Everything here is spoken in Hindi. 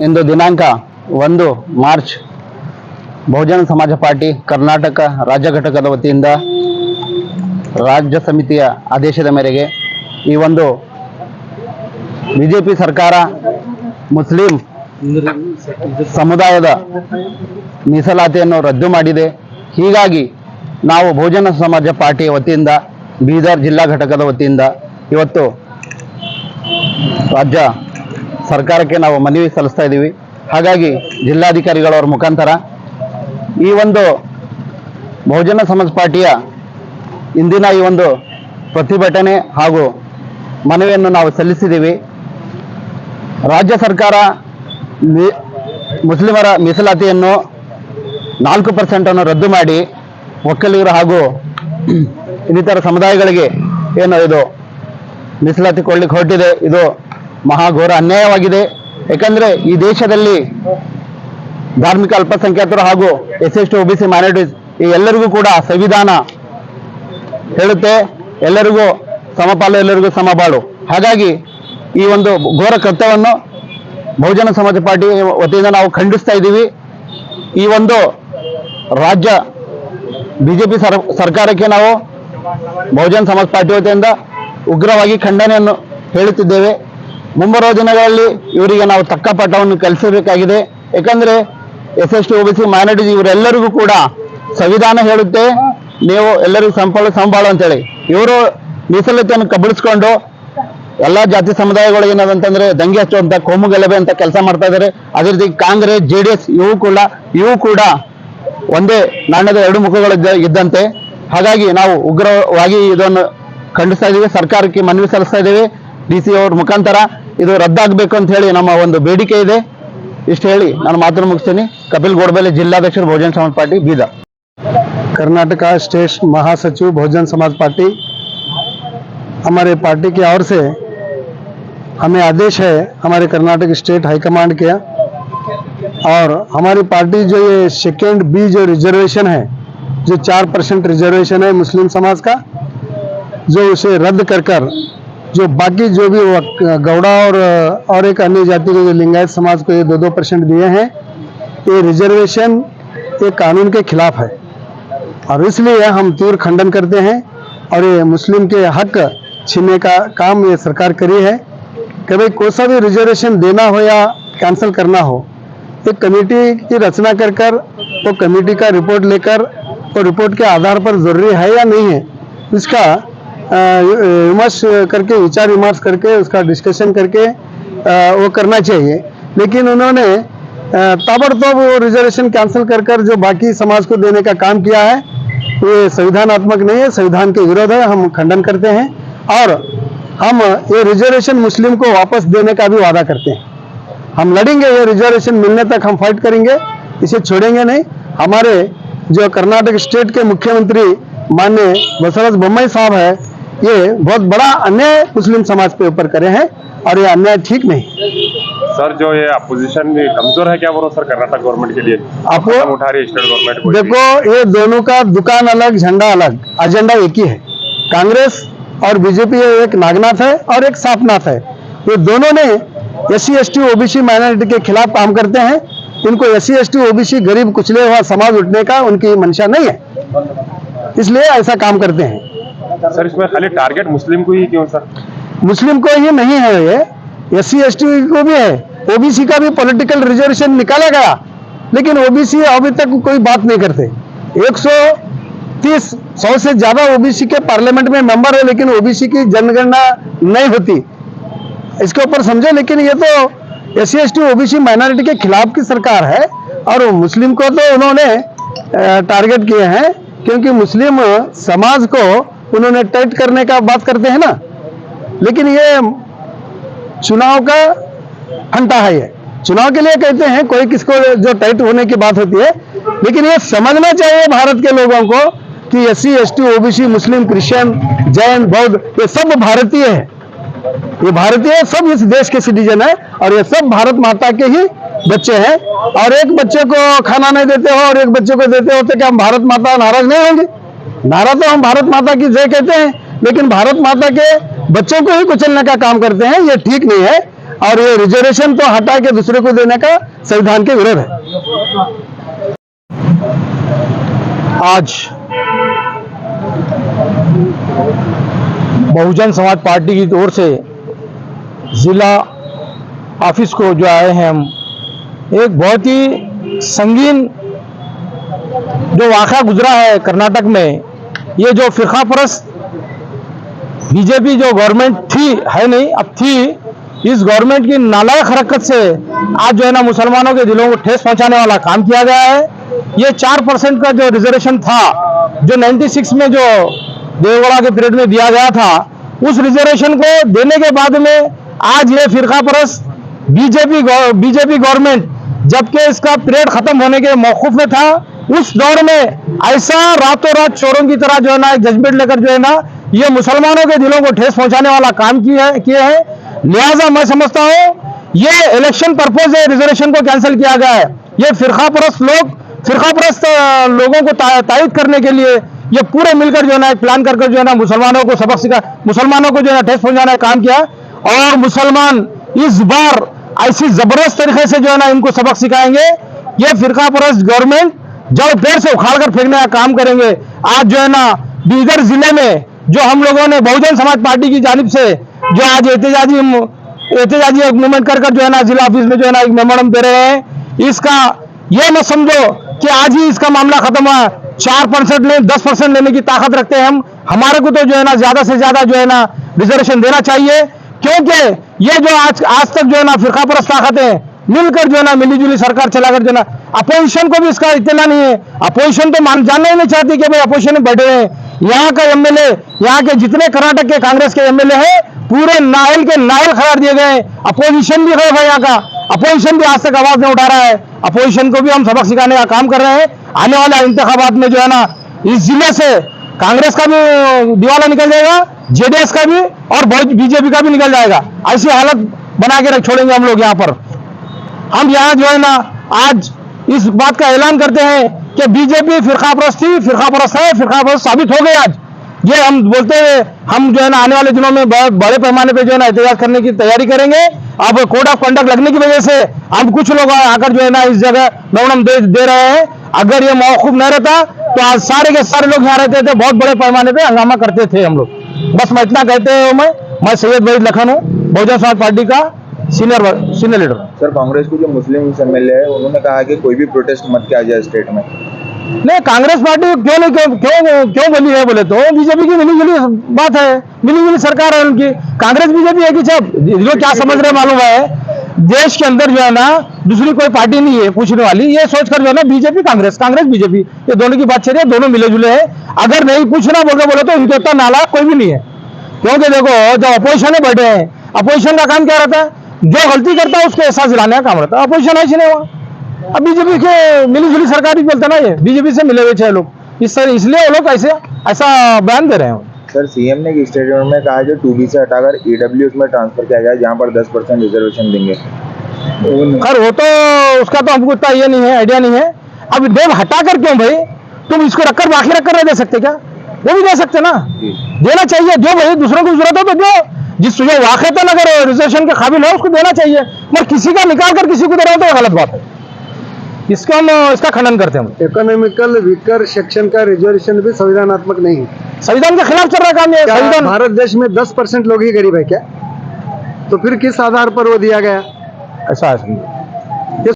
ಇಂದು ದಿನಾಂಕ 1 ಮಾರ್ಚ್ ಬಹುಜನ ಸಮಾಜ ಪಾರ್ಟಿ ಕರ್ನಾಟಕ ರಾಜ್ಯ ಘಟಕದ ವತಿಯಿಂದ ರಾಜ್ಯ ಸಮಿತಿಯ ಆದೇಶದ ಮೇರೆಗೆ ಈ ಒಂದು ಬಿಜೆಪಿ ಸರ್ಕಾರ ಮುಸ್ಲಿಂ ಸಮುದಾಯದ ಮೀಸಲಾತಿಯನ್ನು ರದ್ದು ಮಾಡಿದೆ. ಹೀಗಾಗಿ ನಾವು ಬಹುಜನ ಸಮಾಜ ಪಾರ್ಟಿಯ ವತಿಯಿಂದ ಬೀದರ್ ಜಿಲ್ಲಾ ಘಟಕದ ವತಿಯಿಂದ ಇವತ್ತು ರಾಜ್ಯ ಸರ್ಕಾರಕ್ಕೆ ನಾವು ಮನವಿ ಸಲ್ಲಿಸ್ತಾ ಇದ್ದೀವಿ. ಹಾಗಾಗಿ ಜಿಲ್ಲಾಧಿಕಾರಿಗಳವರ ಮುಖಾಂತರ ಈ ಒಂದು ಬಹುಜನ ಸಮಾಜ ಪಾರ್ಟಿಯ ಇಂದಿನ ಈ ಒಂದು ಪ್ರತಿಭಟನೆ ಹಾಗೂ ಮನವಿಯನ್ನು ನಾವು ಸಲ್ಲಿಸಿದ್ದೀವಿ. ರಾಜ್ಯ ಸರ್ಕಾರ ಮುಸ್ಲಿಮರ ಮೀಸಲಾತಿಯನ್ನು 4% ರದ್ದು ಮಾಡಿ ಒಕ್ಕಲಿಗರು ಹಾಗೂ ಇನ್ನಿತರ ಸಮುದಾಯಗಳಿಗೆ ಏನು ಇದು ಮೀಸಲಾತಿ ಕೊಡ್ಲಿಕ್ಕೆ ಹೊರಟಿದೆ. ಇದು ಮಹಾಘೋರ ಅನ್ಯಾಯವಾಗಿದೆ. ಯಾಕಂದ್ರೆ ಈ ದೇಶದಲ್ಲಿ ಧಾರ್ಮಿಕ ಅಲ್ಪಸಂಖ್ಯಾತರು ಹಾಗೂ SC OBC ಮೈನಾರಿಟೀಸ್ ಈ ಎಲ್ಲರಿಗೂ ಕೂಡ ಸಂವಿಧಾನ ಹೇಳುತ್ತೆ, ಎಲ್ಲರಿಗೂ ಸಮಪಾಲು, ಎಲ್ಲರಿಗೂ ಸಮಬಾಳು. ಹಾಗಾಗಿ ಈ ಒಂದು ಘೋರ ಕೃತ್ಯವನ್ನು ಬಹುಜನ ಸಮಾಜ ಪಾರ್ಟಿ ವತಿಯಿಂದ ನಾವು ಖಂಡಿಸ್ತಾ ಇದ್ದೀವಿ. ಈ ಒಂದು ರಾಜ್ಯ ಬಿಜೆಪಿ ಸರ್ಕಾರಕ್ಕೆ ನಾವು ಬಹುಜನ ಸಮಾಜ ಪಾರ್ಟಿ ವತಿಯಿಂದ ಉಗ್ರವಾಗಿ ಖಂಡನೆಯನ್ನು ಹೇಳುತ್ತಿದ್ದೇವೆ. ಮುಂಬರುವ ದಿನಗಳಲ್ಲಿ ಇವರಿಗೆ ನಾವು ತಕ್ಕ ಪಾಠವನ್ನು ಕಲಿಸಬೇಕಾಗಿದೆ. ಯಾಕಂದ್ರೆ SC OBC ಮೈನಾರಿಟೀಸ್ ಇವರೆಲ್ಲರಿಗೂ ಕೂಡ ಸಂವಿಧಾನ ಹೇಳುತ್ತೆ ನೀವು ಎಲ್ಲರಿಗೂ ಸಮಬಾಳು ಅಂತೇಳಿ. ಇವರು ಮೀಸಲಾತಿಯನ್ನು ಕಬಳಿಸ್ಕೊಂಡು ಎಲ್ಲ ಜಾತಿ ಸಮುದಾಯಗಳು ಏನದಂತಂದ್ರೆ ದಂಗೆ ಹಚ್ಚುವಂತ, ಕೋಮು ಗಲಭೆ ಅಂತ ಕೆಲಸ ಮಾಡ್ತಾ ಇದ್ದಾರೆ. ಅದೇ ರೀತಿ ಕಾಂಗ್ರೆಸ್, JDS ಇವು ಕೂಡ ಒಂದೇ ನಾಣ್ಯದ ಎರಡು ಮುಖಗಳು ಇದ್ದಂತೆ. ಹಾಗಾಗಿ ನಾವು ಉಗ್ರವಾಗಿ ಇದನ್ನು ಖಂಡಿಸ್ತಾ ಇದ್ದೀವಿ. ಸರ್ಕಾರಕ್ಕೆ ಮನವಿ ಸಲ್ಲಿಸ್ತಾ ಇದ್ದೀವಿ. DC ಅವ್ರ ಮುಖಾಂತರ ಇದು ರದ್ದಾಗಬೇಕು ಅಂತ ಹೇಳಿ ನಮ್ಮ ಒಂದು ಬೇಡಿಕೆ ಇದೆ. ಇಷ್ಟು ಹೇಳಿ ನಾನು ಮಾತನ್ನು ಮುಗಿಸ್ತೀನಿ. ಕಪಿಲ್ ಗೋಡಬೇಲೆ, ಜಿಲ್ಲಾಧ್ಯಕ್ಷರು ಬಹುಜನ समाज पार्टी बीदर। कर्नाटका स्टेट महासचिव बहुजन समाज पार्टी, हमारे पार्टी की ओर से हमें आदेश है हमारे कर्नाटक स्टेट हाईकमांड के, और हमारी पार्टी जो ये सेकेंड बी जो रिजर्वेशन है, जो 4% रिजर्वेशन है मुस्लिम समाज का, जो उसे रद्द कर जो बाकी जो भी गौड़ा और एक अन्य जाति के जो लिंगायत समाज को ये 2% दिए हैं, ये रिजर्वेशन ये कानून के खिलाफ है और इसलिए हम तीव्र खंडन करते हैं। और ये मुस्लिम के हक छीनने का काम ये सरकार करी है कि भाई कोई सा भी रिजर्वेशन देना हो या कैंसिल करना हो, एक कमेटी की रचना कर वो कमेटी का रिपोर्ट लेकर वो रिपोर्ट के आधार पर जरूरी है या नहीं है इसका विमर्श करके, विचार विमर्श करके, उसका डिस्कशन करके वो करना चाहिए। लेकिन उन्होंने ताबड़तोड़ वो रिजर्वेशन कैंसिल कर जो बाकी समाज को देने का काम किया है, ये संविधानात्मक नहीं है, संविधान के विरोध है। हम खंडन करते हैं और हम ये रिजर्वेशन मुस्लिम को वापस देने का भी वादा करते हैं। हम लड़ेंगे, ये रिजर्वेशन मिलने तक हम फाइट करेंगे, इसे छोड़ेंगे नहीं। हमारे जो कर्नाटक स्टेट के मुख्यमंत्री माननीय बसवराज बोम्मई साहब है, ये बहुत बड़ा अन्याय मुस्लिम समाज के ऊपर करे हैं और ये अन्याय ठीक नहीं। सर, जो ये अपोजिशन कमजोर है क्या बोलो सर कर्नाटक गवर्नमेंट के लिए? आपको उठा रही है स्टेट गवर्नमेंट को। देखो, ये दोनों का दुकान अलग, झंडा अलग, एजेंडा एक ही है। कांग्रेस और बीजेपी एक नागनाथ है और एक सापनाथ है। ये दोनों ने SC ST OBC माइनॉरिटी के खिलाफ काम करते हैं। इनको SC ST OBC गरीब कुचले हुआ समाज उठने का उनकी मंशा नहीं है, इसलिए ऐसा काम करते हैं। सर, इसमें खाली टारगेट मुस्लिम को ही क्यों सर? मुस्लिम को ही नहीं है, ये SC ST को भी है, OBC का भी पॉलिटिकल रिजर्वेशन निकाला गया, लेकिन OBC अभी तक कोई बात नहीं करते। 130 से ज्यादा OBC के पार्लियामेंट में मेंबर है, लेकिन OBC की जनगणना नहीं होती, इसके ऊपर समझे। लेकिन ये तो SC ST OBC माइनॉरिटी के खिलाफ की सरकार है और मुस्लिम को तो उन्होंने टारगेट किए हैं, क्योंकि मुस्लिम समाज को उन्होंने टाइट करने का बात करते हैं ना। लेकिन ये चुनाव का फंटा है, ये चुनाव के लिए कहते हैं, कोई किसको जो टाइट होने की बात होती है। लेकिन ये समझना चाहिए भारत के लोगों को कि SC ST OBC मुस्लिम, क्रिश्चियन, जैन, बौद्ध ये सब भारतीय है, ये भारतीय सब इस देश के सिटीजन है और ये सब भारत माता के ही बच्चे हैं। और एक बच्चे को खाना नहीं देते हो और एक बच्चे को देते हो तो क्या हम भारत माता नाराज नहीं होंगे? नारा तो हम भारत माता की जय कहते हैं, लेकिन भारत माता के बच्चों को ही कुचलने का काम करते हैं, ये ठीक नहीं है। और ये रिजर्वेशन तो हटा के दूसरे को देने का संविधान के विरोध है। आज बहुजन समाज पार्टी की ओर से जिला ऑफिस को जो आए हैं हम, एक बहुत ही संगीन जो वाक़या गुजरा है कर्नाटक में। ये जो फिरका परस्त बीजेपी जो गवर्नमेंट थी, है नहीं अब थी, इस गवर्नमेंट की नालायक हरकत से आज जो है ना मुसलमानों के दिलों को ठेस पहुंचाने वाला काम किया गया है। ये 4% का जो रिजर्वेशन था, जो 96 में जो देवगौड़ा के पीरियड में दिया गया था, उस रिजर्वेशन को देने के बाद में आज ये फिरका परस्त बीजेपी गवर्नमेंट, जबकि इसका पीरियड खत्म होने के मौकूफ में था, उस दौर में ऐसा रातों रात चोरों की तरह जो है ना एक जजमेंट लेकर जो है ना ये मुसलमानों के दिलों को ठेस पहुंचाने वाला काम किए हैं। लिहाजा मैं समझता हूं ये इलेक्शन पर्पज है, रिजर्वेशन को कैंसिल किया गया है। ये फिरका परस्त लोगों को तायद करने के लिए ये पूरे मिलकर जो है ना एक प्लान कर जो है ना मुसलमानों को जो है ना ठेस पहुंचाने का काम किया। और मुसलमान इस बार ऐसी जबरदस्त तरीके से जो है ना इनको सबक सिखाएंगे। ये फिरका परस्त गवर्नमेंट जड़ पेड़ से उखाड़ कर फेंकने का काम करेंगे। आज जो है ना बीदर जिले में जो हम लोगों ने बहुजन समाज पार्टी की जानिब से जो आज एहतजाजी मूवमेंट कर जो है ना जिला ऑफिस में जो है ना एक मेमोरेंडम दे रहे हैं, इसका ये मत समझो कि आज ही इसका मामला खत्म हुआ। 4% नहीं 10% लेने की ताकत रखते हैं हम। हमारे को तो जो है ना ज्यादा से ज्यादा जो है ना रिजर्वेशन देना चाहिए, क्योंकि ये जो आज तक जो है ना फिरका परस्त ताकतें मिलकर जो है ना मिलीजुली सरकार चलाकर जो है ना, अपोजिशन को भी इसका इतना नहीं है। अपोजिशन तो जानना ही नहीं चाहती कि भाई अपोजिशन में बैठे हैं। यहाँ का एमएलए, यहाँ के जितने कर्नाटक के कांग्रेस के एमएलए हैं, पूरे नायल के नायल करार दिए गए। अपोजिशन भी है यहाँ का, अपोजिशन भी आज तक आवाज नहीं उठा रहा है। अपोजिशन को भी हम सबक सिखाने का काम कर रहे हैं। आने वाले इंतखाबात में जो है ना इस जिले से कांग्रेस का भी दिवाला निकल जाएगा, जेडीएस का भी और बीजेपी का भी निकल जाएगा। ऐसी हालत बना के रख छोड़ेंगे हम लोग यहाँ पर। हम यहाँ जो है ना आज इस बात का ऐलान करते हैं कि बीजेपी फिरका परस्त थी, फिरका परस्त है, फिरका परस्त साबित हो गए। आज ये हम बोलते हैं, हम जो है ना आने वाले दिनों में बहुत बड़े पैमाने पे जो है ना एहतजाज करने की तैयारी करेंगे। अब कोड ऑफ कंडक्ट लगने की वजह से हम कुछ लोग आकर जो है ना इस जगह मेमोरेंडम दे रहे हैं। अगर ये मौकूफ नहीं रहता तो आज सारे के सारे लोग यहाँ रहते थे, बहुत बड़े पैमाने पे हंगामा करते थे हम लोग। बस मैं इतना कहते हुए मैं सैयद वहीद लखन हूँ, बहुजन समाज पार्टी का सीनियर लीडर। सर, कांग्रेस के जो मुस्लिम एमएलए है उन्होंने कहा कि कोई भी प्रोटेस्ट मत किया जाए स्टेट में। नहीं, कांग्रेस पार्टी क्यों बोली है बोले तो बीजेपी की मिलीजुली बात है, मिलीजुली सरकार है उनकी। कांग्रेस बीजेपी है कि सब जो क्या समझ रहे मालूम है, देश के अंदर जो है ना दूसरी कोई पार्टी नहीं है पूछने वाली। ये सोचकर जो है ना बीजेपी कांग्रेस बीजेपी ये दोनों की बात चल रही है, दोनों मिले जुले हैं। अगर नहीं पूछना बोले तो इनके उतना नालायक कोई भी नहीं है। क्योंकि देखो जब अपोजिशन में बैठे हैं, अपोजिशन का काम क्या रहता है, जो गलती करता है उसको एहसास दिलाने का काम रहता है। अपोजिशन ऐसी नहीं हुआ। अब बीजेपी के मिलीजुली सरकार ही बोलते ना, ये बीजेपी से मिले हुए 6 लोग, इसलिए वो लोग ऐसा बयान दे रहे हैं। सर, सीएम ने एक स्टेटमेंट में कहा जो 2B से हटाकर EWS में ट्रांसफर किया जाए, जहां पर 10% रिजर्वेशन देंगे। खैर वो तो उसका तो हमको इतना ये नहीं है, आइडिया नहीं है। अब देव हटाकर क्यों भाई, तुम इसको रखकर बाकी रखकर नहीं दे सकते क्या? वो भी दे सकते ना, देना चाहिए। जो भाई दूसरों को जरूरत हो तो दो, जिस जो वाकईतन अगर रिजर्वेशन के काबिल है उसको देना चाहिए। मगर किसी का निकाल कर किसी को दे रहा हो तो गलत बात है, इसका खंडन करते हैं हम। इकोनॉमिकल वीकर सेक्शन का रिजर्वेशन भी संविधानात्मक नहीं है, संविधान के खिलाफ चल रहा है काम ये। संविधान भारत देश में 10% लोग ही गरीब है क्या? तो फिर किस आधार पर वो दिया गया? ऐसा है।